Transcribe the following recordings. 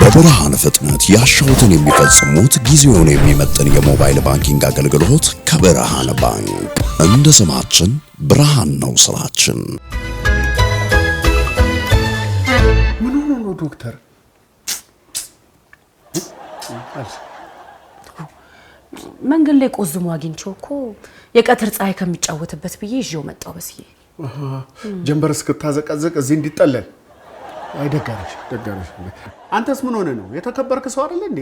በብርሃን ፍጥነት ያሻውትን የሚፈጽሙት ጊዜውን የሚመጥን የሞባይል ባንኪንግ አገልግሎት ከብርሃን ባንክ። እንደ ስማችን ብርሃን ነው ስራችን። ምን ሆኖ ነው ዶክተር? መንገድ ላይ ቆዝሞ አግኝቼው እኮ የቀትር ፀሐይ ከሚጫወትበት ብዬ ይዤው መጣው። በስዬ ጀንበር እስክታዘቀዘቅ እዚህ እንዲጠለል አይደጋረሽ ደጋረሽ። አንተስ ምን ሆነ ነው? የተከበርክ ሰው አይደል እንዴ?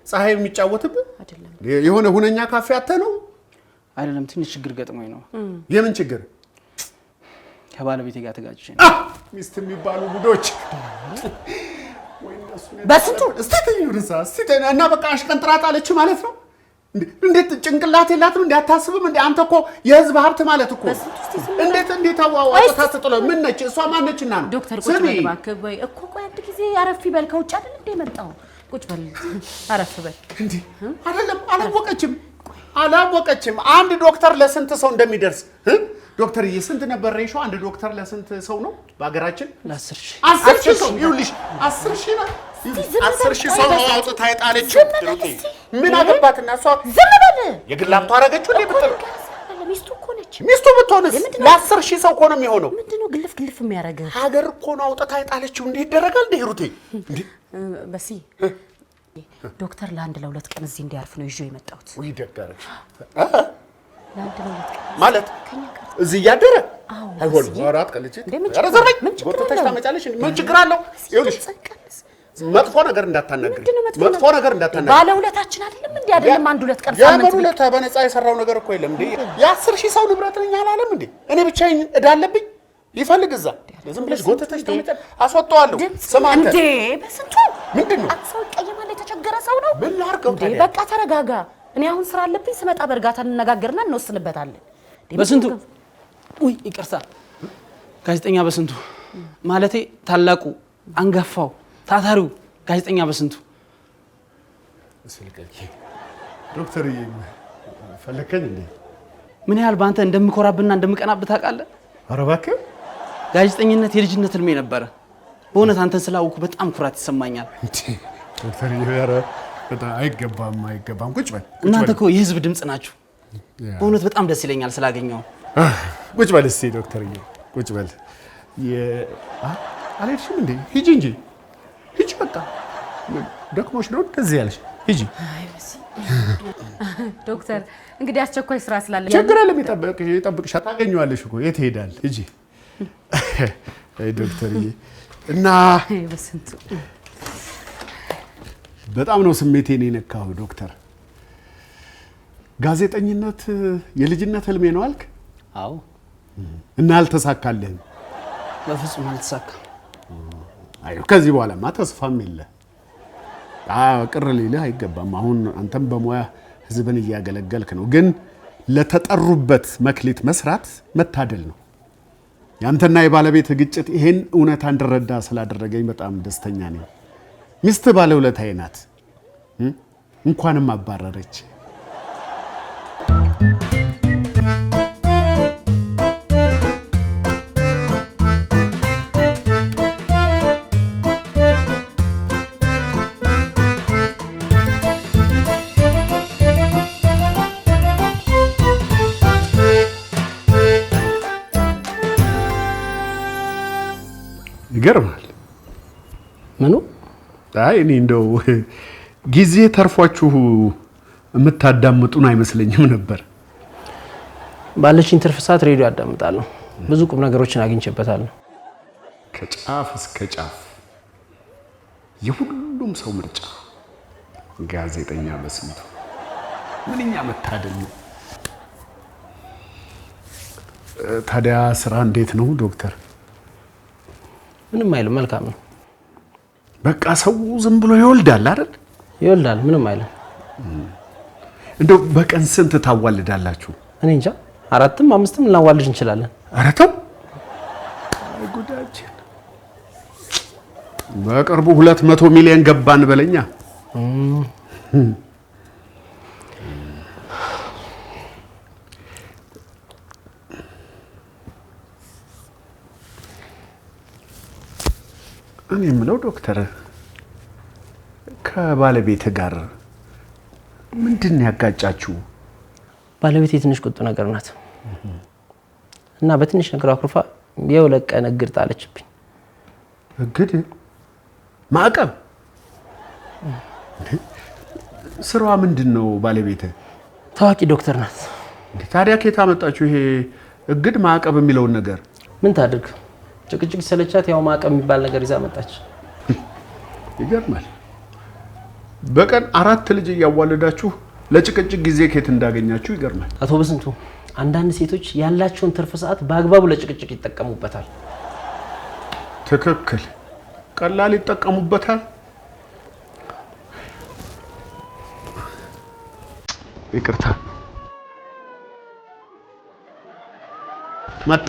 ፀሐይ የሚጫወትብህ አይደለም። የሆነ ሁነኛ ካፌ አተ ነው አይደለም። ትንሽ ችግር ገጥሞኝ ነው። የምን ችግር? ከባለቤቴ ጋር ተጋጭቼ ነው። ሚስት የሚባሉ ጉዶች በስንቱ እስቲ እና በቃ አሽቀንጥራት አለች ማለት ነው። እንዴት ጭንቅላት የላትም? እንዴ አታስብም? እንዴ አንተ እኮ የህዝብ ሀብት ማለት እኮ እንዴት አዋዋጣ ተጥሎ ምን ነች እሷ? ማነችና ነው? ዶክተር ቁጭ በል እባክህ። ወይ እኮ ቆይ አንድ ጊዜ አረፍ በል። ከውጭ አይደል እንዴ መጣው? ቁጭ በል አረፍ በል። እንዴ አይደለም፣ አላወቀችም። አንድ ዶክተር ለስንት ሰው እንደሚደርስ ዶክተር ስንት ነበር ሬሾ? አንድ ዶክተር ለስንት ሰው ነው በአገራችን? ለ10,000 ሰው። ይኸውልሽ 10,000 ነው። 10,000 ሰው አውጥታ የጣለችው ምን አገባትና እሷ ዝም በል። የግል ሀብቷ አደረገችው እንዴ ብትል ሚስቱ እኮ ነች። ሚስቱ ብትሆንስ ለ10,000 ሰው እኮ ነው የሚሆነው። ምንድነው ግልፍ የሚያደርገው? ሀገር እኮ ነው አውጥታ የጣለችው። እንዴ ይደረጋል እንዴ ሩቴ? እንዴ በሲ ዶክተር ለ1-2 ቀን እዚህ እንዲያርፍ ነው ይዤው የመጣሁት። ወይ ደጋረች ለ1-2 ቀን ማለት እዚህ ያደረ አይሆንም። ወራት ቀልጭ ረዘረኝ ጎተተሽ ታመጫለሽ። ምን ችግር አለው? ይኸውልሽ መጥፎ ነገር እንዳታናግሪ፣ መጥፎ ነገር እንዳታናግሪ። ባለውለታችን አይደለም እንዴ? አይደለም 1-2 ቀን ሳምንት ያመኑለታ በነፃ የሰራው ነገር እኮ የለም እንዴ? የ10,000 ሰው ንብረት ነኝ አላለም እንዴ? እኔ ብቻዬን እዳለብኝ ይፈልግ እዛ ዝም ብለሽ ጎተተሽ ታመጫለሽ። አስወጣዋለሁ። ስማ አንተ እንዴ በስንቱ ምንድነው? ሰው ይቀየማል። የተቸገረ ሰው ነው። ምን ላድርገው ታዲያ? በቃ ተረጋጋ። እኔ አሁን ስራ አለብኝ። ስመጣ በእርጋታ እንነጋገርና እንወስንበታለን። በስንቱ ውይ ይቅርታ፣ ጋዜጠኛ በስንቱ ማለቴ ታላቁ አንጋፋው ታታሪው ጋዜጠኛ በስንቱ። ዶክተር ፈለከኝ እንዴ? ምን ያህል በአንተ እንደምኮራብና እንደምቀናብህ ታውቃለህ? ኧረ እባክህ ጋዜጠኝነት የልጅነት ህልሜ ነበረ። በእውነት አንተን ስላወኩ በጣም ኩራት ይሰማኛል። ዶክተር ኧረ በጣም አይገባም። ቁጭ በል። እናንተ እኮ የህዝብ ድምፅ ናችሁ። በእውነት በጣም ደስ ይለኛል ስላገኘው። ቁጭ በል እስቲ ዶክተር ቁጭ በል። አልሄድሽም እንዴ? ሂጂ እንጂ ሂጂ። በቃ ደክሞሽ ነው እንደዚህ ያለሽ። ሂጂ ዶክተር እንግዲህ አስቸኳይ ስራ ስላለ ችግር የለም። ይጠብቅሻል። ታገኘዋለሽ እኮ የት ሄዳል? ሂጂ ዶክተርዬ። እና በስንቱ በጣም ነው ስሜቴን የነካው ዶክተር። ጋዜጠኝነት የልጅነት ህልሜ ነው አልክ? አዎ። እና አልተሳካልህም? በፍጹም አልተሳካም። አይ ከዚህ በኋላማ ተስፋም የለ። ቅር ሊልህ አይገባም። አሁን አንተም በሙያ ህዝብን እያገለገልክ ነው። ግን ለተጠሩበት መክሊት መስራት መታደል ነው። ያንተና የባለቤት ግጭት ይሄን እውነታ እንድረዳ ስላደረገኝ በጣም ደስተኛ ነኝ። ሚስት ባለውለታዬ ናት። እንኳንም አባረረች። ይገርማል። ምኑ? አይ እኔ እንደው ጊዜ ተርፏችሁ የምታዳምጡን አይመስለኝም ነበር። ባለችኝ ትርፍ ሰዓት ሬዲዮ አዳምጣለሁ። ብዙ ቁም ነገሮችን አግኝቼበታለሁ። ከጫፍ እስከ ጫፍ የሁሉም ሰው ምርጫ ጋዜጠኛ በስንቱ ምንኛ መታደል ነው። ታዲያ ስራ እንዴት ነው ዶክተር? ምንም አይልም፣ መልካም ነው። በቃ ሰው ዝም ብሎ ይወልዳል አይደል? ይወልዳል፣ ምንም አይልም። እንደው በቀን ስንት ታዋልዳላችሁ? እኔ እንጃ 4ም 5ም ልናዋልድ እንችላለን። ኧረ ተው ጉዳችን። በቅርቡ 200 ሚሊዮን ገባን በለኛ። እኔ የምለው ዶክተር ከባለቤት ጋር ምንድን ያጋጫችሁ? ባለቤቴ ትንሽ ቁጡ ነገር ናት እና በትንሽ ነገር አኩርፋ የሁለት ቀን እግድ ጣለችብኝ። እግድ? ማዕቀብ? ስራዋ ምንድነው? ባለቤት ታዋቂ ዶክተር ናት። ታዲያ ከየት አመጣችሁ ይሄ እግድ ማዕቀብ የሚለውን ነገር? ምን ታድርግ ጭቅጭቅ ሰለቻት፣ ያው ማዕቀብ የሚባል ነገር ይዛ መጣች። ይገርማል። በቀን 4 ልጅ እያዋለዳችሁ ለጭቅጭቅ ጊዜ ከየት እንዳገኛችሁ ይገርማል። አቶ በስንቱ አንዳንድ ሴቶች ያላቸውን ትርፍ ሰዓት በአግባቡ ለጭቅጭቅ ይጠቀሙበታል። ትክክል። ቀላል ይጠቀሙበታል። ይቅርታ መጣ።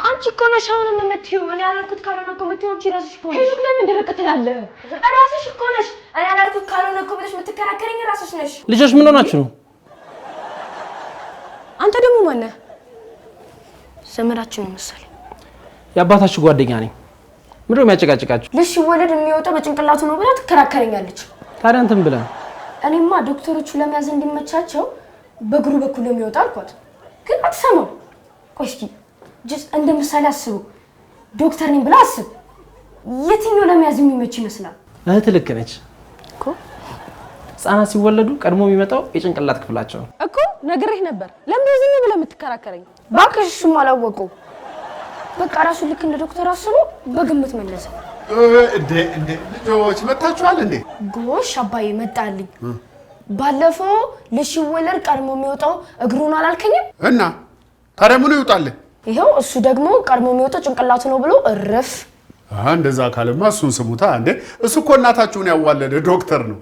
አንቺ እኮ ነሽ አሁን የምትይው። እኔ ያላልኩት ካልሆነ እኮ የምትይው አንቺ ራስሽ እኮ ነሽ። ለምን እንደበቀ ትላለህ? ራስሽ እኮ ነሽ። እኔ ያላልኩት ካልሆነ እኮ ብለሽ የምትከራከረኝ ራስሽ ነሽ። ልጆች ምን ሆናችሁ ነው? አንተ ደግሞ ማን ነህ? ዘመዳችን መሰለኝ። የአባታችሁ ጓደኛ ነኝ። ምንድን ነው የሚያጨቃጭቃችሁ? ልጅ ሲወለድ የሚወጣው በጭንቅላቱ ነው ብላ ትከራከረኛለች። ታዲያ እንትን ብለን እኔማ ዶክተሮቹ ለመያዝ እንዲመቻቸው በእግሩ በኩል ነው የሚወጣ አልኳት፣ ግን አትሰማም። ቆይ እስኪ እንደ ምሳሌ አስቡ። ዶክተር ነኝ ብላ አስብ። የትኛው ለመያዝ የሚመች ይመስላል? እህት ልክ ነች እኮ። ህፃናት ሲወለዱ ቀድሞ የሚመጣው የጭንቅላት ክፍላቸው እኮ ነግሬህ ነበር። ለምን ዝም ብለህ የምትከራከረኝ? እባክሽ እሱም አላወቀው። በቃ ራሱ ልክ እንደ ዶክተር አስቦ በግምት መለሰ። እንዴ ልጆች መጣችኋል እንዴ? ጎሽ አባዬ መጣልኝ። ባለፈው ልጅ ሲወለድ ቀድሞ የሚወጣው እግሩን አላልከኝም? እና ታዲያ ምን ይወጣል? ይሄው እሱ ደግሞ ቀድሞ የሚወጣው ጭንቅላቱ ነው ብሎ እረፍ። እንደዛ ካለማ እሱን ስሙታ። እንዴ እሱ እኮ እናታችሁን ያዋለደ ዶክተር ነው።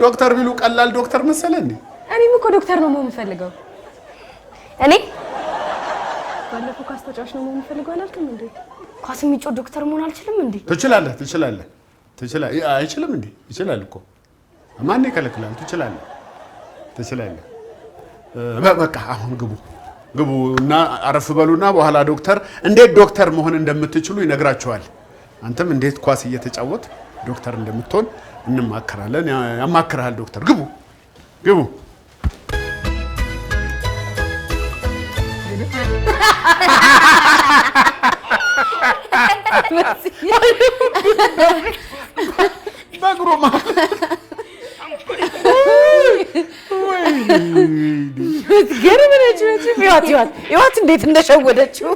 ዶክተር ቢሉ ቀላል ዶክተር መሰለ እንዴ? እኔም እኮ ዶክተር ነው መሆን የምፈልገው። እኔ ባለፈው ኳስ ተጫዋች ነው መሆን የምፈልገው አላልክም እንዴ? ኳስ የሚጮህ ዶክተር መሆን አልችልም እንዴ? ትችላለህ። አይችልም እንዴ? ይችላል እኮ። ማን ይከለክላል? ትችላለህ። በቃ አሁን ግቡ እና አረፍ በሉና በኋላ ዶክተር እንዴት ዶክተር መሆን እንደምትችሉ ይነግራችኋል። አንተም እንዴት ኳስ እየተጫወት ዶክተር እንደምትሆን እንማከራለን። ያማክራል ዶክተር። ግቡ። በግሩ ይዋት እንዴት እንደሸወደችው።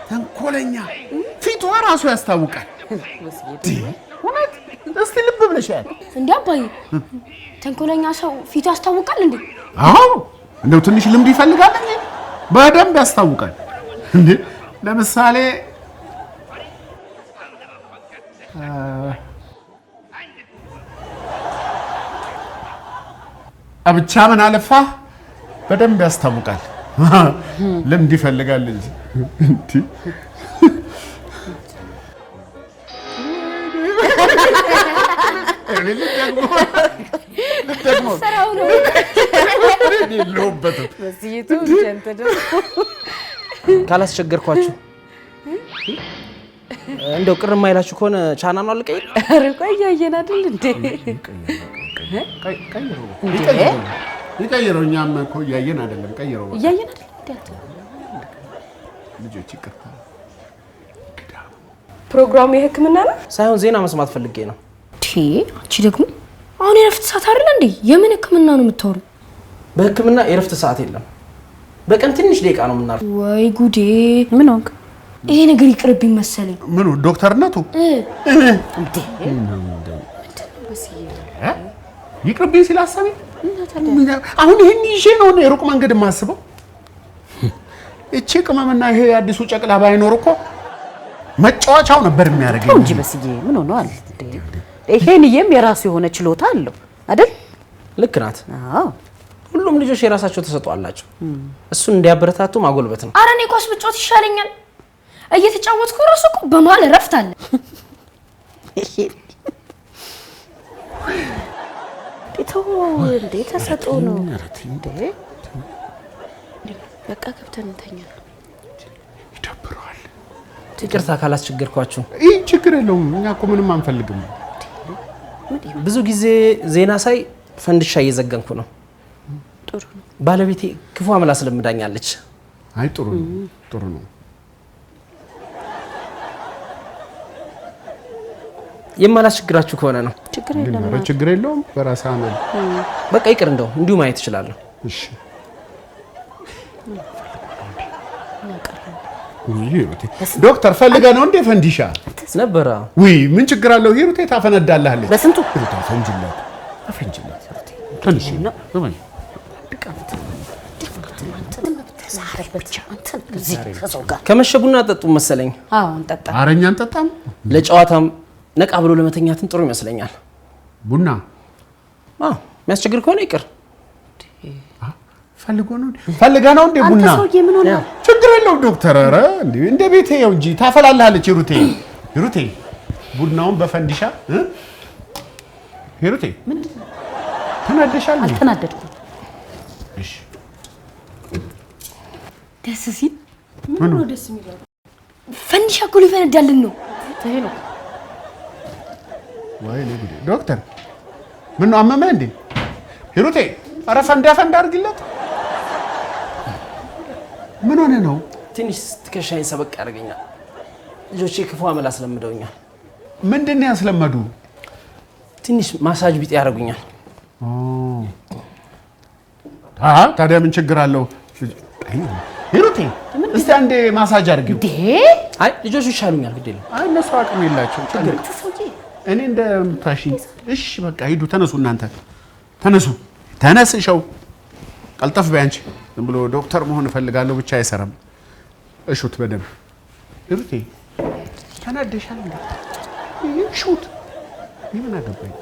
ተንኮለኛ ፊቷ ራሱ ያስታውቃል። እስቲ ልብ ብለሻል እንዴ አባዬ? ተንኮለኛ ሰው ፊቱ ያስታውቃል እንዴ? አዎ እንደው ትንሽ ልምድ ይፈልጋል እንዴ? በደንብ ያስታውቃል እንዴ። ለምሳሌ ብቻ ምን አለፋ በደንብ ያስታውቃል። ልምድ ይፈልጋል እንጂ ካላስቸገርኳችሁ እንደው ቅር የማይላችሁ ከሆነ ቻናሉ አልቀይር። ኧረ ቆይ እያየን አይደል እንዴ? ይቀይረው። እኛም እኮ እያየን አይደለም። ቀይረው። እያየን አይደል እንዴ? ልጆች ይቅርታ። ፕሮግራሙ የሕክምና ነው ሳይሆን ዜና መስማት ፈልጌ ነው። አንቺ ደግሞ አሁን የረፍት ሰዓት አይደል እንዴ? የምን ሕክምና ነው የምታወሩ? በሕክምና የረፍት ሰዓት የለም። በቀን ትንሽ ደቂቃ ነው የምናርፈው። ወይ ጉዴ! ምን ሆንክ? ይሄ ነገር ይቅርብኝ መሰለኝ። ምኑ ዶክተርነቱ? ይቅርብኝ ሲል አሳቢ። አሁን ይሄን ይዤ ነው የሩቅ መንገድ የማስበው። እቺ ቅመምና ይሄ አዲሱ ጨቅላ ባይኖር እኮ መጫወቻው ነበር የሚያደርገው እንጂ በስዬ ምን ሆነዋል? ይሄንዬም የራሱ የሆነ ችሎታ አለው አይደል? ልክ ናት። አዎ ሁሉም ልጆች የራሳቸው ተሰጥኦ አላቸው። እሱን እንዲያበረታቱ ማጎልበት ነው። ኧረ እኔ ኳስ ብጫወት ይሻለኛል። እየተጫወትኩ ራሱ እኮ በመሀል እረፍት አለ። ተው እንዴ ተሰጦ ነው እንዴ በቃ ገብተን እንተኛ ይደብረዋል ይቅርታ ካላስቸገርኳችሁ ይህ ችግር የለውም እኛ እኮ ምንም አንፈልግም ብዙ ጊዜ ዜና ሳይ ፈንድሻ እየዘገንኩ ነው ጥሩ ነው ባለቤቴ ክፉ አመላ ስለምዳኛለች አይ ጥሩ ነው የማላስቸግራችሁ ከሆነ ነው ችግር የለውም በራስህ አመል በቃ ይቅር እንደው እንዲሁ ማየት እችላለሁ እሺ ዶክተር ፈልገ ነው እንዴ ፈንዲሻ ነበረ ውይ ምን ችግር አለው ሂሩቴ ታፈነዳለህ በስንቱ ፈንጅላት ትንሽ ከመሸ ቡና ጠጡ መሰለኝ አዎ እንጠጣ አረኛ እንጠጣም ለጨዋታም ነቃ ብሎ ለመተኛትም ጥሩ ይመስለኛል ቡና የሚያስቸግር ከሆነ ይቅር ፈልገ ነው እንዴ ቡና አንተ ሰውዬ ምን ሆነ ችግር የለው ዶክተር ኧረ እንደ ቤቴ ያው እንጂ ታፈላልሃለች ሂሩቴ ቡናውን በፈንዲሻ ሂሩቴ ተናደሻል አልተናደድኩም እሺ ደስ ሲል ምን ነው ደስ የሚለው ፈንዲሻ እኮ ሊፈነዳልን ነው ይሄ ነው ወይኔ ጉዴ ዶክተር ምን ነው አመመህ እንዴ ሂሩቴ ኧረ ፈንዳ አድርጊለት ምን ሆነ ነው ትንሽ ትከሻዬን ሰበቅ ያደርገኛል ልጆቼ ክፉ አመል አስለምደውኛል ምንድን ነው ያስለመዱ ትንሽ ማሳጅ ቢጤ ያደርጉኛል ታዲያ ምን ችግር አለው ሂሩቴ እስቲ አንዴ ማሳጅ አድርጊው አይ ልጆቹ ይሻሉኛል ግድ የለም አይ እነሱ አቅም የላቸው እኔ እንደምታሺ እሺ በቃ ሂዱ ተነሱ እናንተ ተነስሸው ቀልጠፍ በያንቺ ዝም ብሎ ዶክተር መሆን እፈልጋለሁ ብቻ አይሰራም እሹት በደንብ ሂሩቴ ተናደሻል እንዴ እሹት ምን አገባኝ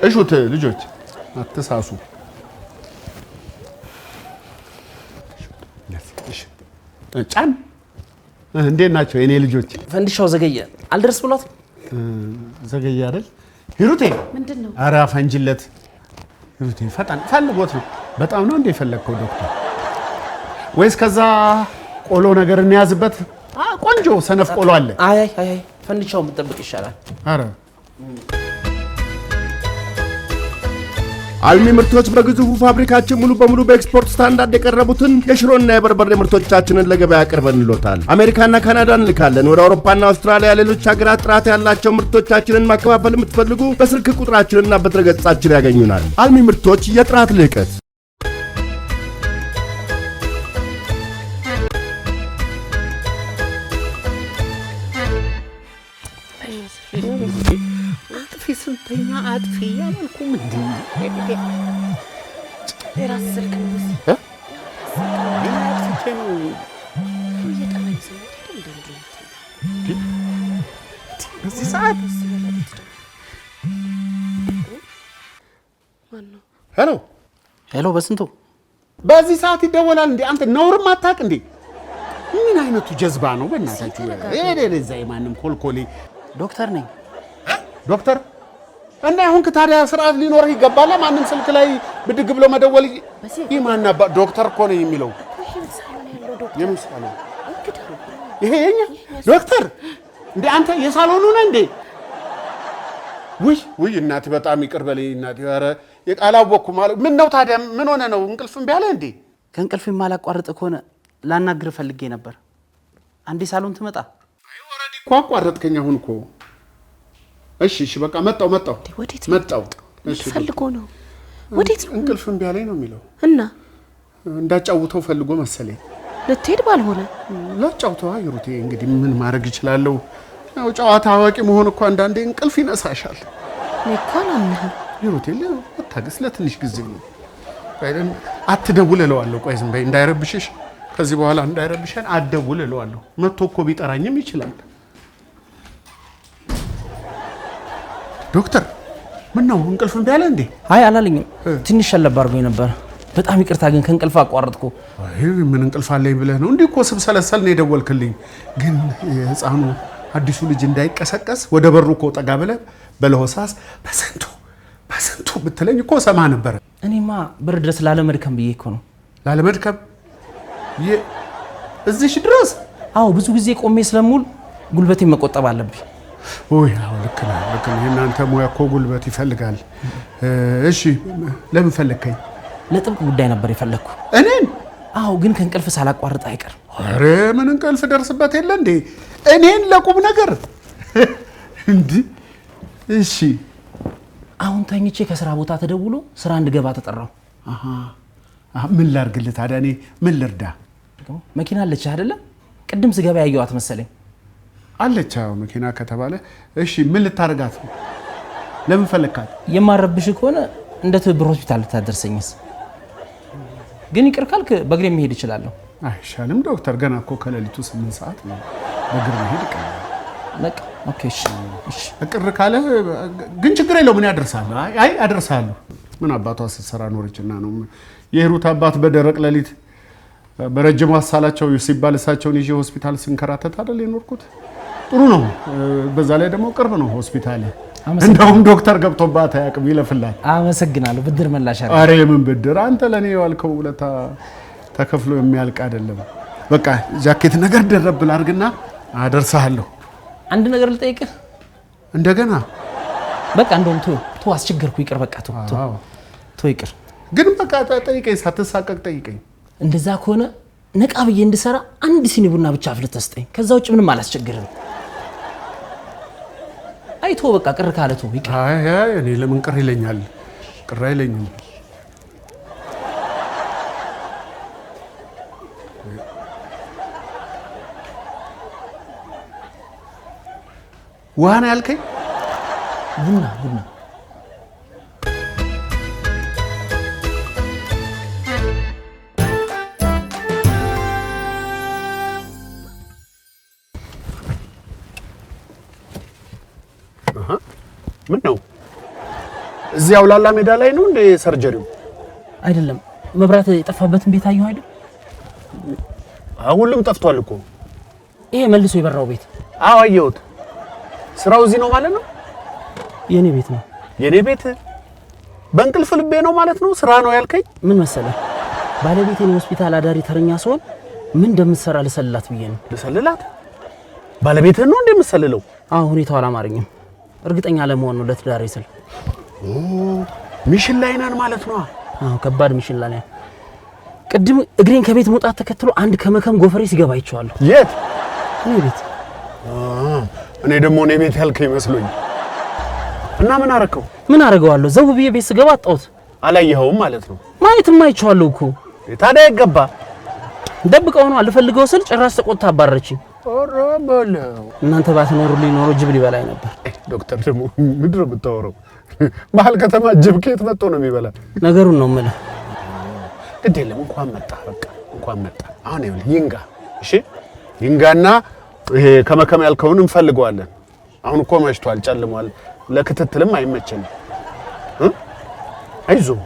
እሹት ልጆች አትሳሱ ጫን እንዴት ናቸው የኔ ልጆች ፈንዲሻው ዘገየ አልደርስ ብሏት ዘገየ አይደል ሂሩቴ ምንድነው ኧረ ፈንጅለት ሂሩቴ ፈጣን ፈልጎት ነው በጣም ነው እንደ ፈለግከው ዶክተር ወይስ ከዛ ቆሎ ነገር እንያዝበት ቆንጆ ሰነፍ ቆሎ አለ አይ ፈንዲሻው ብትጠብቅ ይሻላል ኧረ አልሚ ምርቶች በግዙፉ ፋብሪካችን ሙሉ በሙሉ በኤክስፖርት ስታንዳርድ የቀረቡትን የሽሮና የበርበሬ ምርቶቻችንን ለገበያ አቅርበንልዎታል። አሜሪካና ካናዳ እንልካለን። ወደ አውሮፓና አውስትራሊያ ሌሎች ሀገራት ጥራት ያላቸው ምርቶቻችንን ማከፋፈል የምትፈልጉ በስልክ ቁጥራችንና በድረገጻችን ያገኙናል። አልሚ ምርቶች የጥራት ልዕቀት ስንተኛ አጥፊ ያልኩ ምንድን የራስ ስልክ ነው በዚህ ሰዓት ሄሎ በስንቱ በዚህ ሰዓት ይደወላል እንዴ አንተ ነውርም አታውቅ እንዴ ምን አይነቱ ጀዝባ ነው በእናታችሁ እዛ የማንም ኮልኮሌ ዶክተር ነኝ ዶክተር እና አሁን ታዲያ ስርዓት ሊኖርህ ይገባል ማንም ስልክ ላይ ብድግ ብሎ መደወል ይማና ዶክተር እኮ ነው የሚለው የምሳሌ ይሄ የኛ ዶክተር እንዴ አንተ የሳሎኑ ነህ እንዴ ውይ እናቴ በጣም ይቅር በለኝ እናቴ ኧረ የቃላወኩ ማለት ምን ነው ታዲያ ምን ሆነ ነው እንቅልፍም ቢያለ እንዴ ከእንቅልፍ የማላቋርጥ ከሆነ ላናግር ፈልጌ ነበር አንዴ ሳሎን ትመጣ አይ ኦሬዲ እኮ አቋረጥከኝ አሁን እኮ እሺ በቃ መጣው ወዴት መጣው እሺ ፈልጎ ነው ወዴት ነው እንቅልፍም ቢያለ ነው የሚለው እና እንዳጫውተው ፈልጎ መሰለኝ ልትሄድ ባልሆነ ላጫውተው ሂሩቴ እንግዲህ ምን ማድረግ ይችላልው ያው ጨዋታ አዋቂ መሆን እኮ አንዳንዴ እንቅልፍ ይነሳሻል ለኳን አምነህ ሂሩቴ ለታገስ ለትንሽ ጊዜ ነው አይደል አትደውል እለዋለሁ ቆይ ዝም በይ እንዳይረብሽሽ ከዚህ በኋላ እንዳይረብሽን አትደውል እለዋለሁ መጥቶ እኮ ቢጠራኝም ይችላል ዶክተር ምን ነው እንቅልፍ እምቢ አለ እንዴ አይ አላለኝም ትንሽ ሸለብ አድርጎኝ ነበር በጣም ይቅርታ ግን ከእንቅልፍ አቋረጥኩ አይ ምን እንቅልፍ አለኝ ብለህ ነው እንዴ እኮ ስብሰለሰል ነው የደወልክልኝ ግን የህፃኑ አዲሱ ልጅ እንዳይቀሰቀስ ወደ በሩ እኮ ጠጋ ብለህ በለሆሳስ በስንቱ ብትለኝ እኮ ሰማ ነበር። እኔማ በር ድረስ ላለመድከም ብዬ እኮ ነው። ላለመድከም እዚህ ድረስ? አዎ ብዙ ጊዜ ቆሜ ስለሙል ጉልበቴን መቆጠብ አለብኝ። ወይ አዎ ልክ ነህ። እናንተ ሙያ እኮ ጉልበት ይፈልጋል። እሺ ለምን ፈለግከኝ? ለጥብቅ ጉዳይ ነበር የፈለግኩ። እኔን? አዎ ግን ከእንቅልፍ ሳላቋርጥ አይቀርም። ኧረ ምን እንቅልፍ ደርስበት የለ እንዴ? እኔን ለቁም ነገር እንዴ? እሺ አሁን ተኝቼ ከስራ ቦታ ተደውሎ ስራ እንድገባ ተጠራው። ምን ላድርግልህ ታዲያ? እኔ ምን ልርዳ? መኪና አለች አይደለ? ቅድም ስገባ ያየዋት መሰለኝ። አለች አዎ መኪና ከተባለ እሺ ምን ልታረጋት ነው? ለምን ፈለግካት? የማረብሽ ከሆነ እንደ ትብብር ሆስፒታል ልታደርሰኝስ? ግን ይቅር ካልክ በእግሬ መሄድ እችላለሁ። አይሻልም ዶክተር? ገና እኮ ከሌሊቱ 8 ሰዓት ነው። በእግር መሄድ ይቀላል። በቃ ኦኬ እሺ። እቅር ካለ ግን ችግር የለውም ምን ያደርሳለሁ? አይ አደርሳለሁ። ምን አባቷ ስትሰራ ኖርችና ነው የሂሩት አባት በደረቅ ሌሊት በረጅም አሳላቸው ሲባል እሳቸውን ይዤ ሆስፒታል ስንከራተት አይደል የኖርኩት። ጥሩ ነው። በዛ ላይ ደግሞ ቅርብ ነው ሆስፒታል። እንደውም ዶክተር ገብቶባት አያውቅም። ይለፍላል። አመሰግናለሁ። ብድር መላሽ አይደል? ኧረ የምን ብድር? አንተ ለኔ ያልከው ውለታ ተከፍሎ የሚያልቅ አይደለም። በቃ ጃኬት ነገር ደረብ ላድርግና አደርሳለሁ። አንድ ነገር ልጠይቅህ እንደገና? በቃ እንደውም ቶ አስቸገርኩ። ይቅር በቃ ቶ ይቅር። ግን በቃ ጠይቀኝ፣ ሳትሳቀቅ ጠይቀኝ። እንደዛ ከሆነ ነቃ ብዬ እንድሰራ አንድ ሲኒ ቡና ብቻ አፍልተህ ተስጠኝ። ከዛ ውጭ ምንም አላስቸግርም። አይቶ በቃ ቅር ካለ ቶ ይቅር። አይ እኔ ለምን ቅር ይለኛል? ቅር አይለኝም። ውሃ ነው ያልከኝ? ቡና ምን ነው እዚህ አውላላ ሜዳ ላይ ነው እንደ ሰርጀሪው? አይደለም መብራት የጠፋበትን ቤት አየሁ አይደል? ሁሉም ጠፍቷል እኮ። ይሄ መልሶ የበራው ቤት? አዎ አየሁት። ስራው እዚህ ነው ማለት ነው? የኔ ቤት ነው። የኔ ቤት? በእንቅልፍ ልቤ ነው ማለት ነው? ስራ ነው ያልከኝ? ምን መሰለህ ባለቤቴን ሆስፒታል አዳሪ ተረኛ ሲሆን ምን እንደምትሰራ ልሰልላት ብዬ ነው። ልሰልላት? ባለቤትህን ነው እንደምትሰልለው? አዎ ሁኔታው አላማረኝም። እርግጠኛ ለመሆን ነው ለትዳሬ ስል። ሚሽን ላይ ነን ማለት ነው? አዎ ከባድ ሚሽን ላይ ነን። ቅድም እግሬን ከቤት መውጣት ተከትሎ አንድ ከመከም ጎፈሬ ሲገባ አይቼዋለሁ። የት? እኔ ቤት። እኔ ደግሞ እኔ ቤት ያልከኝ መስሎኝ። እና ምን አረከው? ምን አረጋዋለሁ? ዘው ብዬ ቤት ስገባ አጣሁት። አላየኸውም ማለት ነው? ማየትም አይቼዋለሁ እኮ። ታዲያ ይገባ ደብቀው ነው አልፈልገው ስል ጭራሽ ተቆጣ አባረችኝ። ኦሮ በለው። እናንተ ባትኖሩልኝ ኖሮ ጅብ ሊበላኝ ነበር። ዶክተር ደግሞ ምንድን ነው የምታወራው? መሀል ከተማ ጅብ ከየት መጥቶ ነው የሚበላ? ነገሩን ነው የምልህ። ግድ የለም እንኳን መጣ። በቃ እንኳን መጣ። አሁን ይኸውልህ ይንጋ። እሺ ይንጋና ይሄ ከመከም ያልከውን እንፈልገዋለን። አሁን እኮ መሽቷል፣ ጨልሟል። ለክትትልም አይመቸንም። አይዞህ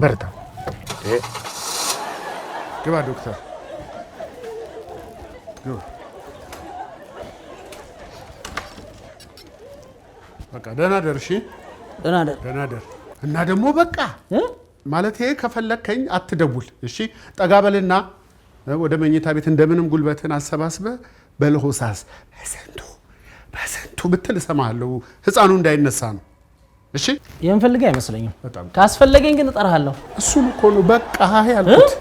በርታ። ግባ ዶክተር ግባ። በቃ ደህና ደር። እሺ ደህና ደር። እና ደግሞ በቃ ማለት ይሄ ከፈለከኝ አትደውል። እሺ ጠጋ በልና ወደ መኝታ ቤት እንደምንም ጉልበትን አሰባስበ በለሆሳስ በሰንቱ ብትል እሰማለሁ። ህፃኑ እንዳይነሳ ነው። እሺ የምፈልግ አይመስለኝም። ካስፈለገኝ ግን እጠራለሁ። እሱን እኮ ነው በቃ ያልኩት።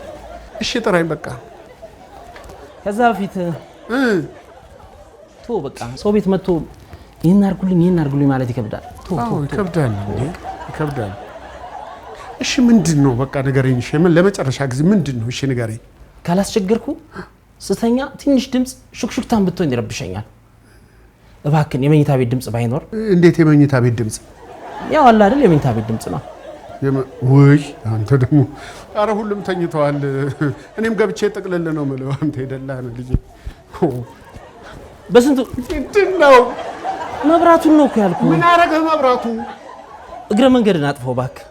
እሺ ጥራኝ በቃ። ከዛ በፊት በቃ ሰው ቤት መጥቶ ይሄን አርጉልኝ ማለት ይከብዳል። ይከብዳል እንዴ? ይከብዳል። እሺ ምንድነው? በቃ ንገረኝ። እሺ ለመጨረሻ ጊዜ ምንድነው? እሺ ንገረኝ። ካላስቸገርኩ ስተኛ ትንሽ ድምጽ ሹክሹክታን ብትሆን ይረብሸኛል። እባክን የመኝታ ቤት ድምጽ ባይኖር። እንዴት የመኝታ ቤት ድምጽ? ያው አለ አይደል የመኝታ ቤት ድምጽ ነው። ወይ አንተ ደግሞ አረ ሁሉም ተኝተዋል። እኔም ገብቼ ጥቅልል ነው የምለው። አንተ ሄደላህ ነው ልጅ። በስንቱ ምንድነው? መብራቱን ነው እኮ ያልኩህ። ምን አረገ መብራቱ? እግረ መንገድን አጥፈው እባክህ።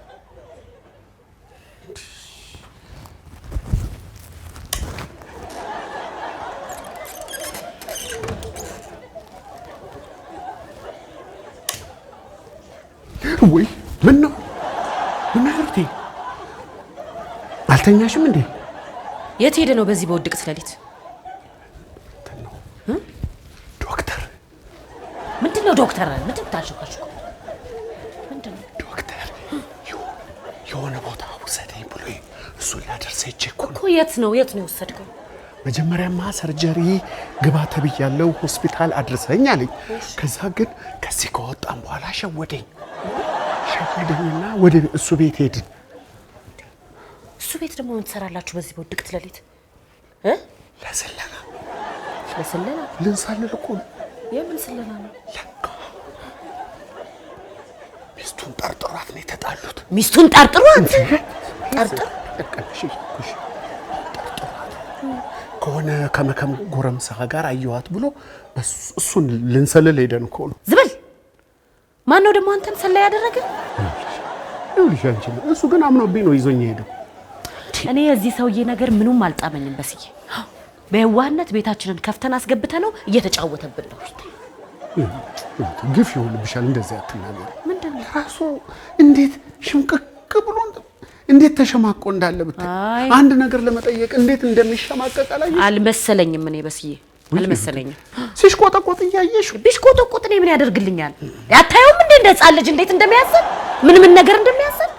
ምን ነው ሂሩቴ? አልተኛሽም እንዴ? የት ሄደ ነው በዚህ በውድቅት ሌሊት? ዶክተር ምንድነው ዶክተር? ምንድን ታሽካሽኩ? ምንድነው ዶክተር የሆነ ቦታ ውሰደኝ ብሎ እሱን ላደርሰኝ እኮ። የት ነው የወሰድከው? መጀመሪያማ ሰርጀሪ ግባ ተብያለሁ ሆስፒታል አድርሰኝ አለኝ። ከዛ ግን ከዚህ ከወጣን በኋላ ሸወደኝና ወደ እሱ ቤት ሄድን። እሱ ቤት ደግሞ ምን ትሰራላችሁ በዚህ በውድቅት ሌሊት? ለስለላ ልንሳልል እኮ ነው። የምን ስለላ ነው? ሚስቱን ጠርጥሯት ነው የተጣሉት። ሚስቱን ጠርጥሯት ከሆነ ከመከም ጎረምሳ ጋር አየዋት ብሎ እሱን ልንሰልል ሄደን እኮ ነው። ዝብል ማን ነው ደግሞ አንተን ሰላይ ያደረገ? እሱ ግን አምኖብኝ ነው ይዞኝ ሄደው። እኔ የዚህ ሰውዬ ነገር ምኑም አልጣመኝም። በስዬ በየዋህነት ቤታችንን ከፍተን አስገብተ ነው እየተጫወተብን ነው። ግፍ ይሆንብሻል እንደዚህ አትናገሪ። ምንድነው ራሱ እንዴት ሽምቅቅ ብሎ እንዴት ተሸማቆ እንዳለ ብታይ፣ አንድ ነገር ለመጠየቅ እንዴት እንደሚሸማቀቅ አልመሰለኝም። እኔ በስዬ አልመሰለኝም። ሲሽቆጠቆጥ እያየሽ ቢሽቆጠቆጥ እኔ ምን ያደርግልኛል? ያታየውም እንደ ሕፃን ልጅ እንዴት እንደሚያዘን ምን ነገር እንደሚያዘን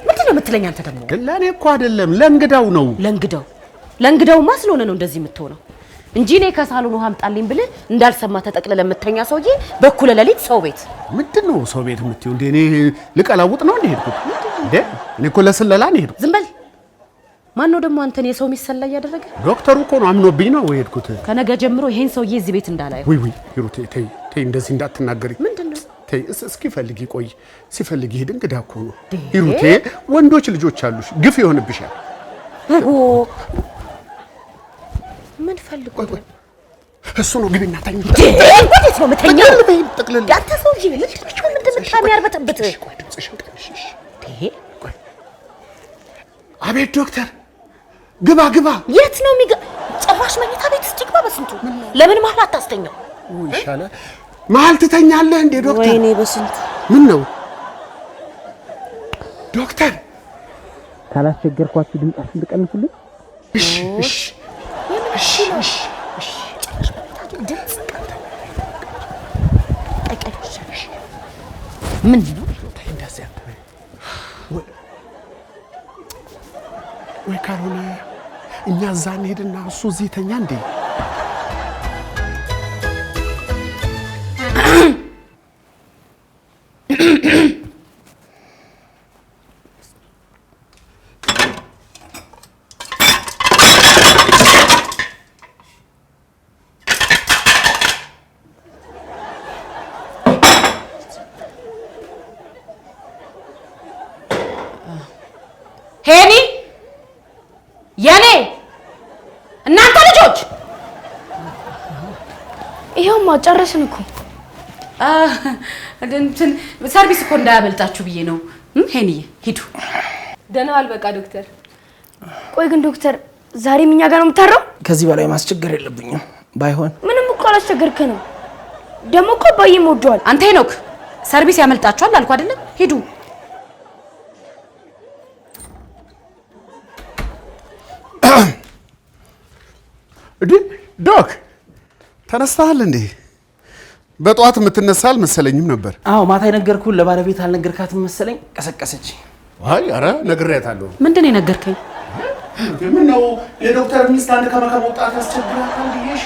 ምንድነው የምትለኝ አንተ? ደግሞ ግን ለእኔ እኮ አይደለም ለእንግዳው ነው። ለእንግዳውማ ስለሆነ ነው እንደዚህ የምትሆነው እንጂ እኔ ከሳሎን ውሃ አምጣልኝ ብለህ እንዳልሰማ ተጠቅልለ የምተኛ ሰውዬ በኩለ ሌሊት ሰው ቤት ምንድነው ሰው ቤት የምትይው? እንደ እኔ ልቀላውጥ ነው እንደ ሄድኩት እንደ እኔ እኮ ለስለላ ነው ሄድኩት። ዝም በል። ማን ነው ደግሞ አንተን የሰው ሚሰላ ያደረገ? ዶክተሩ እኮ ነው አምኖብኝ ነው ሄድኩት። ከነገ ጀምሮ ይሄን ሰውዬ እዚህ ቤት እንዳላየው። ወይ ሂሩቴ ተይ እንደዚህ እንዳትናገሪ። ምንድነው? ተይ እስኪ ፈልጊ ቆይ ሲፈልጊ ሄድ። እንግዳ እኮ ነው ሂሩቴ። ወንዶች ልጆች አሉሽ፣ ግፍ ይሆንብሻል። ምን ፈልጎ እሱ ነው ግቢና ተኝ። እንዴት ነው የምተኛው? ጠቅልል ያንተ ሰውዬ ምንድነው የሚያርበጠብጥ? አቤት ዶክተር፣ ግባ። የት ነው ጭራሽ መኝታ ቤት ውስጥ ግባ። በስንቱ ለምን መሀል አታስተኛው? ይሻላል። መሀል ትተኛለህ እንዴ ዶክተር? ወይኔ በስንቱ። ምን ነው ዶክተር? ካላስቸገርኳችሁ ድምጻችሁን ልቀንሱልኝ። እሺ ምን ነው ወይ ካልሆነ እኛ እዛ እንሄድና እሱ እዚህ ተኛ እንዴ? ሄኒ የኔ እናንተ ልጆች ይሄውማ ጨረስን እኮ። እንትን ሰርቪስ እኮ እንዳያመልጣችሁ ብዬ ነው። ሄኒዬ ሂዱ። ደህና ዋል። በቃ ዶክተር። ቆይ ግን ዶክተር ዛሬም እኛ ጋር ነው የምታረው? ከዚህ በላይ ማስቸገር የለብኝም። ባይሆን ምንም እኮ አላስቸገርከንም። ደግሞ እኮ አባዬም ወደዋል። አንተ ሄኖክ ሰርቪስ ያመልጣችኋል አልኩ አይደለም? ሂዱ። ዶክ ተነስተሃል እንዴ? በጠዋት የምትነሳ አልመሰለኝም ነበር። አዎ ማታ የነገርኩህን ለባለቤት አልነገርካትም መሰለኝ። ቀሰቀሰች። አይ ኧረ ነግሬያታለሁ። ምንድን ነው የነገርከኝ? ምን ነው የዶክተር ሚስት አንድ ከመከም ወጣት ያስቸግራታል ብዬሽ።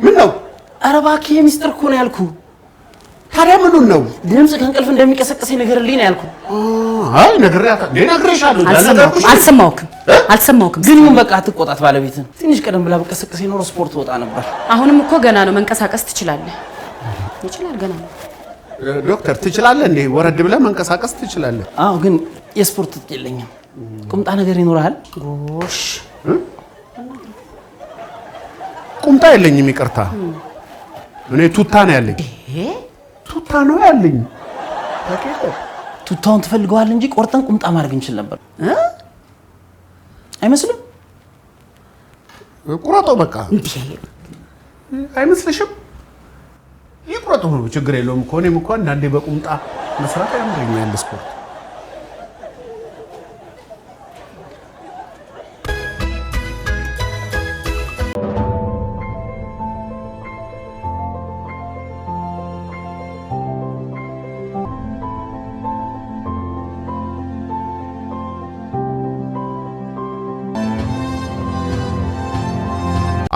ምን ነው? ኧረ እባክህ የሚስጥር እኮ ነው ያልኩህ። ታዲያ ምኑን ነው? ድምፅ ከእንቅልፍ እንደሚቀሰቅሰኝ ንገርልኝ ነው ያልኩህ። አይ ነግሬያታለሁ። ነግሬሻለሁ። አልሰማሁም። ግን ይሁን በቃ አትቆጣት ባለቤትን። ትንሽ ቀደም ብላ በቀሰቀሰኝ ኖሮ ስፖርት ወጣ ነበር። አሁንም እኮ ገና ነው። መንቀሳቀስ ትችላለህ። ይችላል ገና ነው። ዶክተር ትችላለህ እንዴ? ወረድ ብለህ መንቀሳቀስ ትችላለህ። አዎ ግን የስፖርት ትጥቅ የለኝም። ቁምጣ ነገር ይኖርሃል? ጎሽ ቁምጣ የለኝም። ይቅርታ እኔ ቱታ ነው ያለኝ። ቱታ ነው ያለኝ። ቱታውን ትፈልገዋል እንጂ ቆርጠን ቁምጣ ማድረግ እንችል ነበር። አይመስልም? ቁረጦ በቃ እንዴ አይመስልሽም? ይቁረጡ፣ ችግር የለውም እኮ እኔም እኮ አንዳንዴ በቁምጣ መስራት ያምረኛል ስፖርት።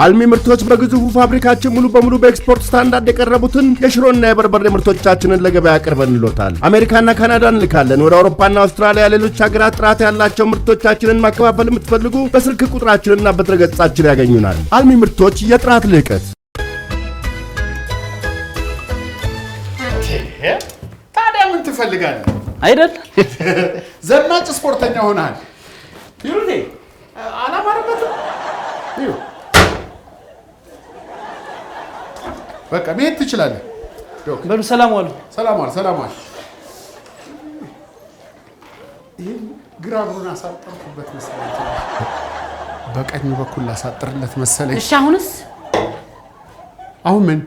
አልሚ ምርቶች በግዙፉ ፋብሪካችን ሙሉ በሙሉ በኤክስፖርት ስታንዳርድ የቀረቡትን የሽሮና የበርበሬ ምርቶቻችንን ለገበያ አቅርበንልዎታል። አሜሪካና ካናዳ እንልካለን። ወደ አውሮፓና አውስትራሊያ፣ ሌሎች ሀገራት ጥራት ያላቸው ምርቶቻችንን ማከፋፈል የምትፈልጉ በስልክ ቁጥራችንና በድረገጻችን ያገኙናል። አልሚ ምርቶች የጥራት ልዕቀት። ታዲያ ምን ትፈልጋለህ? አይደል ዘናጭ ስፖርተኛ ሆነሃል። ይሩቴ አላማረበትም። ይሩ በቃ መሄድ ትችላለህ። በሉ ሰላም ዋሉ። ሰላም ዋል፣ ሰላም ዋል። ይሄ ግራ እግሩን አሳጠርኩበት መሰለኝ። በቀኝ በኩል አሳጥርለት መሰለኝ። እሺ አሁንስ? አሁን ምን?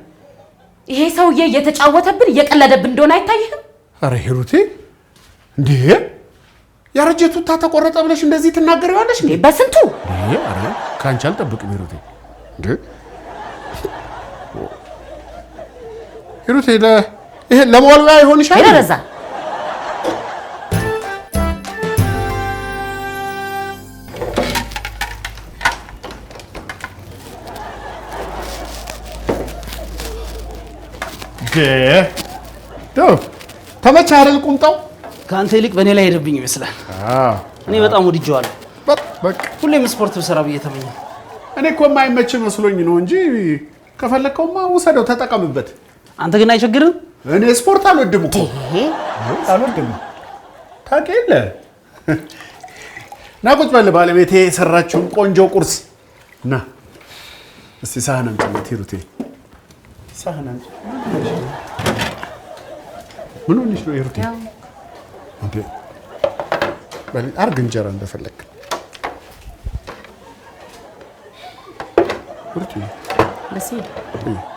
ይሄ ሰውዬ እየተጫወተብን እየቀለደብን እንደሆነ አይታይህም? አረ ሂሩቴ እንዴ ያረጀ ቱታ ተቆረጠ ብለሽ እንደዚህ ትናገሪዋለሽ እንዴ? በስንቱ አረ ካንቺ አልጠብቅም ሂሩቴ። እንዴ ሂሩቴ ይሄ ለመወልወያ ይሆንሻል? ይረዛ ተመቻ አይደል ቁምጣው? ከአንተ ይልቅ በእኔ ላይ ሄደብኝ ይመስላል። እኔ በጣም ወድጄዋለሁ። በቃ ሁሌም ስፖርት ብሰራ ብዬ ተመኘሁ። እኔ እኮ የማይመች መስሎኝ ነው እንጂ ከፈለከውማ ውሰደው ተጠቀምበት። አንተ ግን አይቸግርም? እኔ ስፖርት አልወድም እኮ አልወድም። ታውቂ የለ ና ቁጭ በል ባለቤቴ የሰራችውን ቆንጆ ቁርስ ና እስቲ ሳህን አምጪለት ሂሩቴ። ሳህን አምጪ። ምን ሆነሽ ነው ሂሩቴ? እንዴ በል አርግ እንጀራ እንደፈለክ ሂሩቴ። ለሲ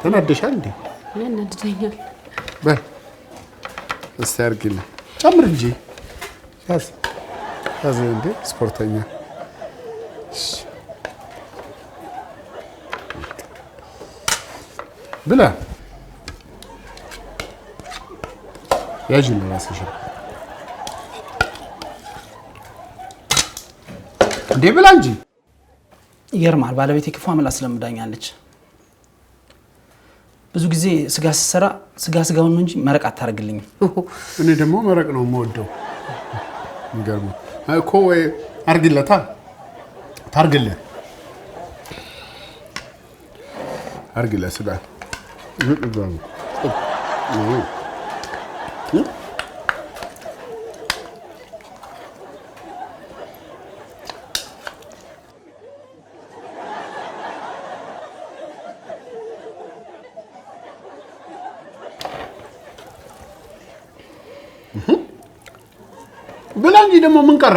ተናደሻል እንዴ? ምን ነድደኛል? በል እስቲ አርግልኝ ጨምር እንጂ ያዝ ያዝ እንዴ ስፖርተኛ። ብላ ያዥ ነው ራስሽ እንዴ ብላ እንጂ። ይገርማል። ባለቤቴ ክፉ አመል አስለምዳኛለች። ብዙ ጊዜ ስጋ ስሰራ ስጋውን ነው እንጂ መረቅ አታርግልኝም። እኔ ደግሞ መረቅ ነው የምወደው። ይገርማል እኮ ወይ አርግለታ ታርግልህ አርግለህ ስጋ ብላ እንጂ ደግሞ ምን ቀረ?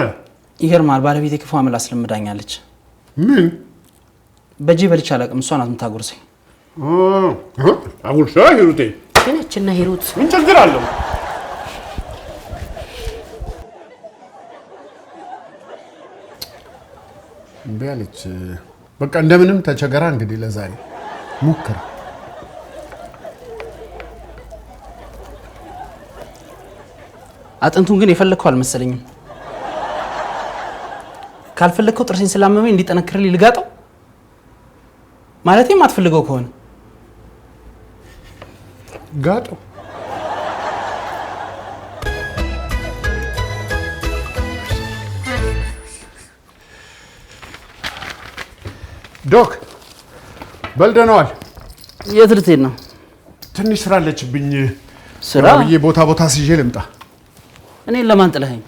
ይገርማል። ባለቤቴ ክፉ አመል አስለምዳኛለች። ምን በጄ በልቼ አላውቅም። እሷ ናት የምታጎርሰኝ። አጉርሳ ሂሩቴ እነችና ሂሩት ምን ችግር አለው? እምቢ አለች። በቃ እንደምንም ተቸገራ። እንግዲህ ለዛሬ ሞክር። አጥንቱን ግን የፈለግከው አልመሰለኝም። ካልፈለግከው ጥርሴን ስላመመኝ እንዲጠነክርልኝ ልጋጠው ማለቴም አትፈልገው ከሆነ ጋጠው። ዶክ በልደነዋል። የት ልትሄድ ነው? ትንሽ ስራ አለችብኝ። ስራ ብዬ ቦታ ሲዤ ልምጣ። እኔን ለማን ጥለኸኝ?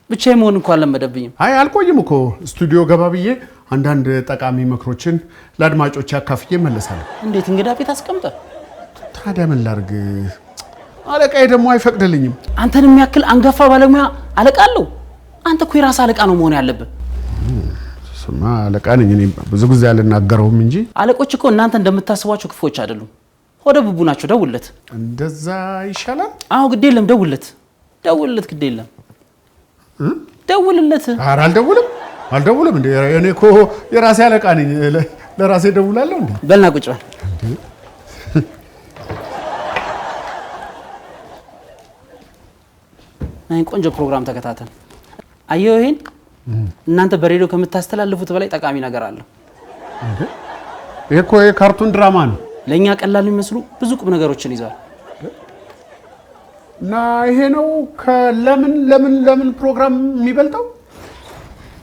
ብቻዬን መሆን እንኳን አልለመደብኝም። አይ አልቆይም እኮ ስቱዲዮ ገባ ብዬ አንዳንድ ጠቃሚ ምክሮችን ለአድማጮች አካፍዬ እመለሳለሁ። እንዴት እንግዳ ቤት አስቀምጠ? ታዲያ ምን ላድርግ? አለቃዬ ደግሞ አይፈቅድልኝም። አንተን የሚያክል አንጋፋ ባለሙያ አለቃ አለው? አንተ እኮ የራስ አለቃ ነው መሆን ያለብህ። ስማ አለቃ ነኝ እኔ። ብዙ ጊዜ አልናገረውም እንጂ አለቆች እኮ እናንተ እንደምታስቧቸው ክፎች አይደሉም። ሆደ ቡቡ ናቸው። ደውለት። እንደዛ ይሻላል። አዎ ግድ የለም ደውለት። ደውልለት፣ ግድ የለም ደውልለት። ኧረ አልደውልም እንዴ እኔ እኮ የራሴ አለቃ ነኝ። ለራሴ ደውላለሁ እንዴ? በልና ቁጭ በል። ቆንጆ ፕሮግራም ተከታተል። አየሁ ይሄን እናንተ በሬዲዮ ከምታስተላልፉት በላይ ጠቃሚ ነገር አለው። ይሄ እኮ የካርቱን ድራማ ነው። ለኛ ቀላል የሚመስሉ ብዙ ቁም ነገሮችን ይዟል። እና ይሄ ነው ለምን ፕሮግራም የሚበልጠው?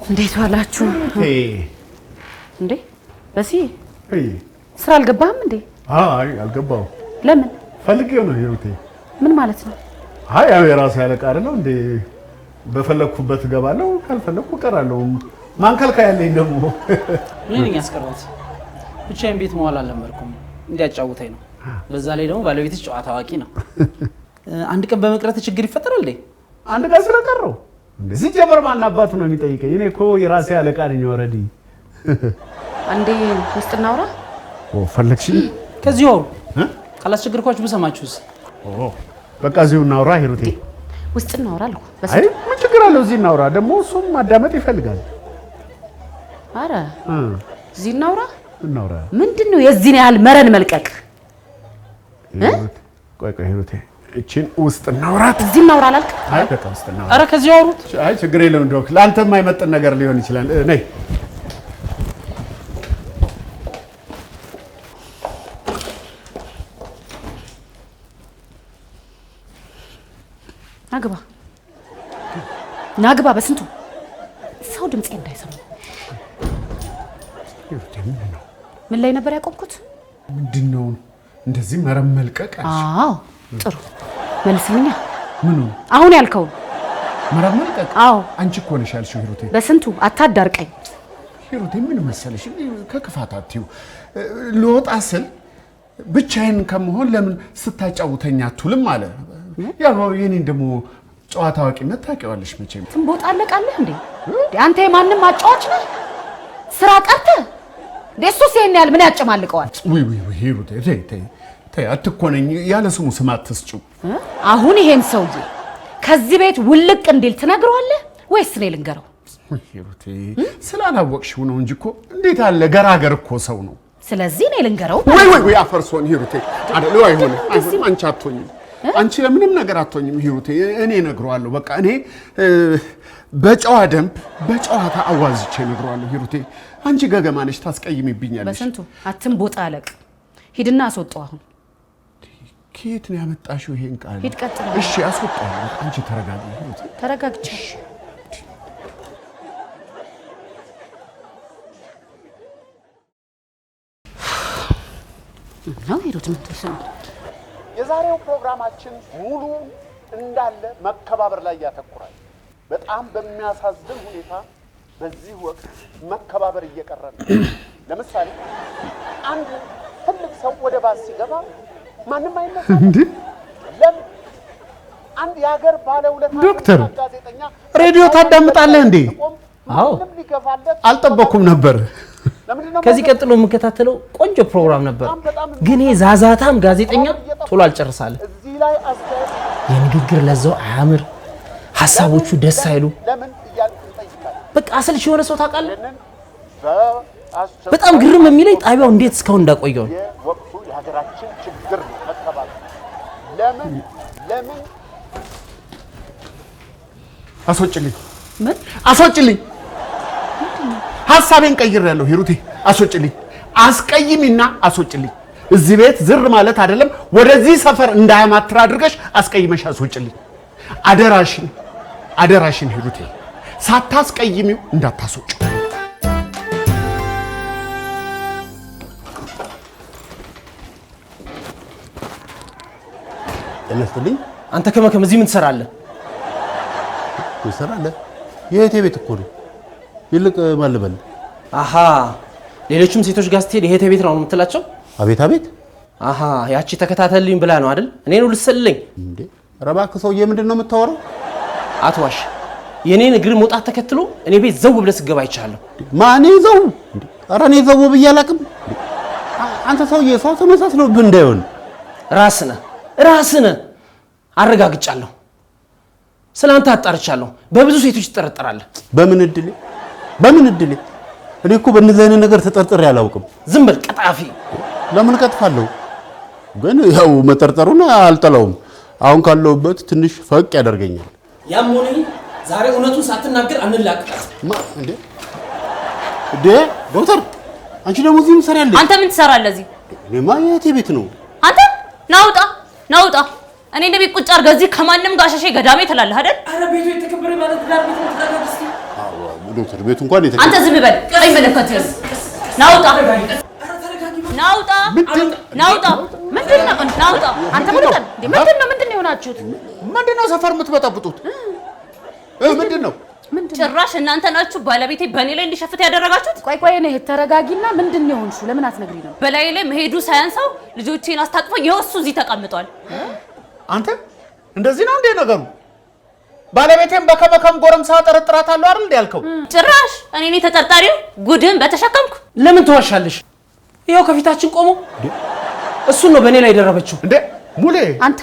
እንዴት ዋላችሁ? እንዴ በሲ ስራ አልገባህም እንዴ? አይ አልገባው። ለምን? ፈልጌው ነው ሂሩቴ። ምን ማለት ነው? አይ ያው የራሴ አለቃ አይደለም እንዴ? በፈለኩበት እገባለሁ፣ ካልፈለኩ እቀራለሁ። ማንከልካ ያለኝ ደግሞ ምን ያስቀርባት? ብቻዬን ቤት መዋል አልለመድኩም፣ እንዲያጫውተኝ ነው። በዛ ላይ ደግሞ ባለቤትሽ ጨዋታ አዋቂ ነው። አንድ ቀን በመቅረት ችግር ይፈጠራል እንዴ? አንድ ቀን ስለቀረው እንዴ? ሲጀመር ማን አባቱ ነው የሚጠይቀኝ? እኔ እኮ የራሴ አለቃ ነኝ ኦልሬዲ። አንዴ ውስጥ እናውራ። ፈለግሽኝ? ከዚህ ወሩ ካላስቸገርኳችሁ ብሰማችሁስ? በቃ እዚሁ እናውራ ሂሩቴ። ውስጥ እናውራ አልኩ። አይ ምን ችግር አለው? እዚህ እናውራ። ደግሞ እሱም ማዳመጥ ይፈልጋል። አረ እዚህ እናውራ። ምንድነው የዚህን ያህል መረን መልቀቅ? ቆይ ሂሩቴ፣ እቺን ውስጥ እናውራት። እዚህ እናውራ አላልክ? አይ በቃ ውስጥ እናውራ። አረ ከዚህ አውሩት። አይ ችግር የለውም ዶክ፣ ለአንተ የማይመጥን ነገር ሊሆን ይችላል። ነይ ናግባ በስንቱ ሰው ድምጼ እንዳይሰማ። ምን ላይ ነበር ያቆምኩት? ምንድነው እንደዚህ መረን መልቀቅ? አዎ ጥሩ መልስልኛ። ምኑ? አሁን ያልከው መረን መልቀቅ? አዎ አንቺ እኮ ነሽ ያልሽው ሂሩቴ። በስንቱ አታዳርቀኝ ሂሩቴ። ምን መሰለሽ ከክፋት አትዩ። ልወጣ ስል ብቻዬን ከመሆን ለምን ስታጫውተኛ አትውልም አለ። ያው የኔን ደግሞ ጨዋታ አዋቂነት ታውቂዋለሽ መቼም። ትንቦጣለቃለህ እንዴ? አንተ የማንም አጫዋች ነህ? ስራ ቀርተህ ደሱስ ይሄን ያህል ምን ያጨማልቀዋል? ውይ ሂሩቴ ተይ አትኮነኝ። ያለ ስሙ ስም አትስጪው። አሁን ይሄን ሰውዬ ከዚህ ቤት ውልቅ እንዲል ትነግረዋለህ ወይስ እኔ ልንገረው? ሂሩቴ ስላላወቅሽው ነው እንጂ እኮ እንዴት አለ ገራገር እኮ ሰው ነው። ስለዚህ እኔ ልንገረው። ወይ አፈርሶን ሂሩቴ አይደል? አይሆንም። አንቺ አትሆኝም። አንቺ ለምንም ነገር አትሆኝም ሂሩቴ። እኔ እነግረዋለሁ። በቃ እኔ በጨዋ ደንብ በጨዋታ አዋዝቼ እነግረዋለሁ ሂሩቴ። አንቺ ገገማ ነሽ፣ ታስቀይሚብኛለሽ። በስንቱ አትንቦጣለቅ። ሂድና አስወጣው። አሁን ከየት ነው ያመጣሽው ይሄን ቃል? ሂድ ቀጥል። እሺ አስወጣው። አንቺ ተረጋጊ ሂሩቴ። ተረጋግቼ ነው ሂሩት ምትሰማ። የዛሬው ፕሮግራማችን ሙሉ እንዳለ መከባበር ላይ ያተኩራል። በጣም በሚያሳዝን ሁኔታ በዚህ ወቅት መከባበር እየቀረ ነው። ለምሳሌ አንድ ትልቅ ሰው ወደ ባስ ሲገባ ማንም አይነሳም እንዴ? ለምን? አንድ የሀገር ባለውለታ ዶክተር ጋዜጠኛ ሬዲዮ ታዳምጣለህ እንዴ? አዎ አልጠበኩም ነበር። ከዚህ ቀጥሎ የምከታተለው ቆንጆ ፕሮግራም ነበር፣ ግን ዛዛታም ጋዜጠኛ ቶሎ አልጨርሳለ። የንግግር ለዛው አያምር፣ ሐሳቦቹ ደስ አይሉ። በቃ አሰልች የሆነ ሰው ታውቃለህ። በጣም ግርም የሚለኝ ጣቢያው እንዴት እስካሁን እንዳቆየው ነው። ወቅቱ የሀገራችን ችግር ነው መከባበር። ለምን አስወጭልኝ። ምን አስወጭልኝ? ሐሳቤን ቀይሬያለሁ ሂሩቴ። አስወጭልኝ። አስቀይሚና አስወጭልኝ። እዚህ ቤት ዝር ማለት አይደለም፣ ወደዚህ ሰፈር እንዳያማትር አድርገሽ አስቀይመሽ አስወጭልኝ። አደራሽን ሂሩቴ፣ ሳታስቀይሚው እንዳታስወጭ። ተነስተልኝ። አንተ ከመከም እዚህ ምን ትሰራለህ? ትሰራለህ? የእህቴ ቤት እኮ ነው። ይልቅ ማልበል። አሃ ሌሎችም ሴቶች ጋር ስትሄድ የእህቴ ቤት ነው የምትላቸው? አቤት አቤት። አሃ ያቺ ተከታተልኝ ብላ ነው አይደል? እኔን ልትሰልልኝ እንዴ? ኧረ እባክህ ሰውዬ፣ ምንድን ነው የምታወራው? አትዋሽ። የኔን እግር መውጣት ተከትሎ እኔ ቤት ዘው ብለህ ስትገባ አይቻለሁ። ማን ዘው? ኧረ እኔ ዘው ብዬ አላውቅም። አንተ ሰውዬ ሰው ተመሳስሎብህ እንዳይሆን ራስህ ነህ አረጋግጫለሁ። ስላንተ አጣርቻለሁ። በብዙ ሴቶች ትጠረጠራለህ። በምን እድሌ? እኔ እኮ በእነዚህ አይነት ነገር ተጠርጥሬ አላውቅም። ዝም በል ቀጣፊ። ለምን ቀጥፋለሁ? ግን ያው መጠርጠሩን አልጠላውም። አሁን ካለሁበት ትንሽ ፈቅ ያደርገኛል። ያም ሆነ ዛሬ እውነቱን ሳትናገር አንላቀቃት። እንዴ ዶክተር፣ አንቺ ደግሞ እዚህ ምን ትሰሪያለሽ? አንተ ምን ትሰራለህ እዚህ? እኔማ የእቴ ቤት ነው። አንተ ናውጣ። እኔ እንደ ቤት ቁጭ አድርገህ እዚህ ከማንም ጋር ሸሼ ገዳሜ ትላለህ አይደል? አረ ቤቱ የተከበረ ማለት ዳር ቤት ነው። ተረጋግስቲ። አዎ ዶክተር፣ ቤቱ እንኳን የተከበረ። አንተ ዝም በል። አይመለከትህም። ናውጣ። ምንድን ነው? ናውጣ። አንተ ምንድን ነው የሆናችሁት? ምንድን ነው ሰፈር የምትበጠብጡት? ምንድን ነው? ጭራሽ እናንተ ናችሁ ባለቤቴ በእኔ ላይ እንዲሸፍት ያደረጋችሁት? ቆይ ነህ ተረጋጊና፣ ምንድን ነው የሆንሽው? ለምን አትነግሪኝ ነው? በላይ ላይ መሄዱ ሳያንሳው ልጆቼን አስታቅፎ የወሱ እዚህ ተቀምጧል። አንተ እንደዚህ ነው እንዴ ነገሩ? ባለቤቴን በከበከም ጎረምሳ ጠረጥራታለሁ አይደል እንዴ ያልከው? ጭራሽ እኔ ነኝ ተጠርጣሪው? ጉድን በተሸከምኩ። ለምን ትዋሻለሽ? ይኸው ከፊታችን ቆሞ እሱን ነው በእኔ ላይ የደረበችው። እንዴ ሙሌ፣ አንተ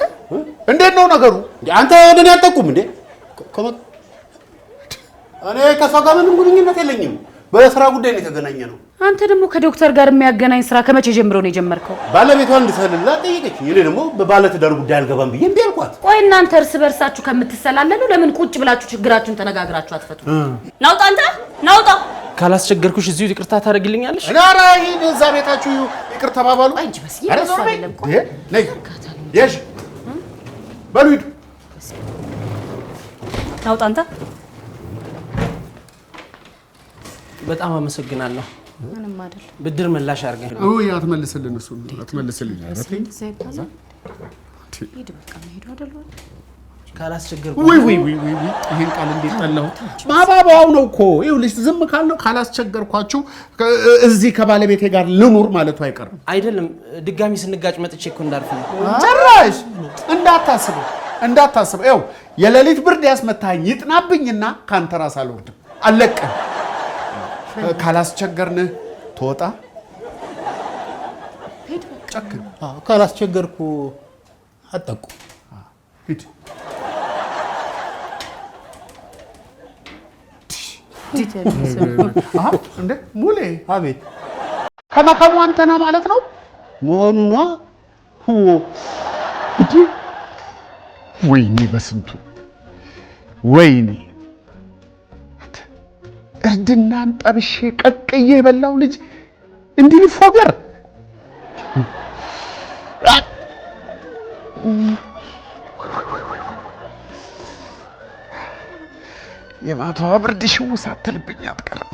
እንዴት ነው ነገሩ? አንተ ወደኔ አትጠቁም እንዴ? እኔ ከሷ ጋር ምንም ግንኙነት የለኝም። በስራ ጉዳይ ነው የተገናኘ ነው። አንተ ደግሞ ከዶክተር ጋር የሚያገናኝ ስራ ከመቼ ጀምሮ ነው የጀመርከው? ባለቤቷን እንድትሰልላ ጠይቀች። እኔ ደግሞ በባለትዳር ጉዳይ አልገባም ብዬ እምቢ አልኳት። ቆይ እናንተ እርስ በርሳችሁ ከምትሰላለሉ ለምን ቁጭ ብላችሁ ችግራችሁን ተነጋግራችሁ አትፈቱ? ናውጣ። አንተ ናውጣ። ካላስቸገርኩሽ እዚሁ ይቅርታ ታደርግልኛለሽ? ኧረ ሂድ እዛ ቤታችሁ ይቅር ተባባሉ። ቆይ እንጂ በስዬ እሱ አይደለም። ቆይ ነይ የሽ በሉ ሂዱ። ናውጣ። አንተ በጣም አመሰግናለሁ። ምንም አይደል። ብድር ምላሽ አድርገን። ውይ አትመልስልን፣ እሱ አትመልስልኝ። ሂድ በቃ መሄዱ አይደል? ካላስቸገርኩ ውይ ይሄን ቃል እንዴት ጠላሁት። ማባባው ነው እኮ ይኸውልሽ፣ ዝም ካልነው ካላስቸገርኳችሁ እዚህ ከባለቤቴ ጋር ልኑር ማለቱ አይቀርም። አይደለም ድጋሚ ስንጋጭ መጥቼ እኮ እንዳልፍ ነው። ጭራሽ እንዳታስበው። ይኸው የሌሊት ብርድ ያስመታኝ ይጥናብኝና ካንተ ራስ አልወርድም፣ አለቅም። ካላስቸገርንህ ትወጣ ጨክን። ካላስቸገርኩ አጠቁ ሂድ። እንዴ ሙሌ፣ አቤት። ከመከሙ አንተና ማለት ነው መሆኑና ወይኔ በስንቱ ወይኔ እርድናን ጠብሼ ቀቅዬ የበላው ልጅ እንዲህ ሊፎገር። የማታዋ ብርድ ሽው ሳትልብኝ አትቀርም።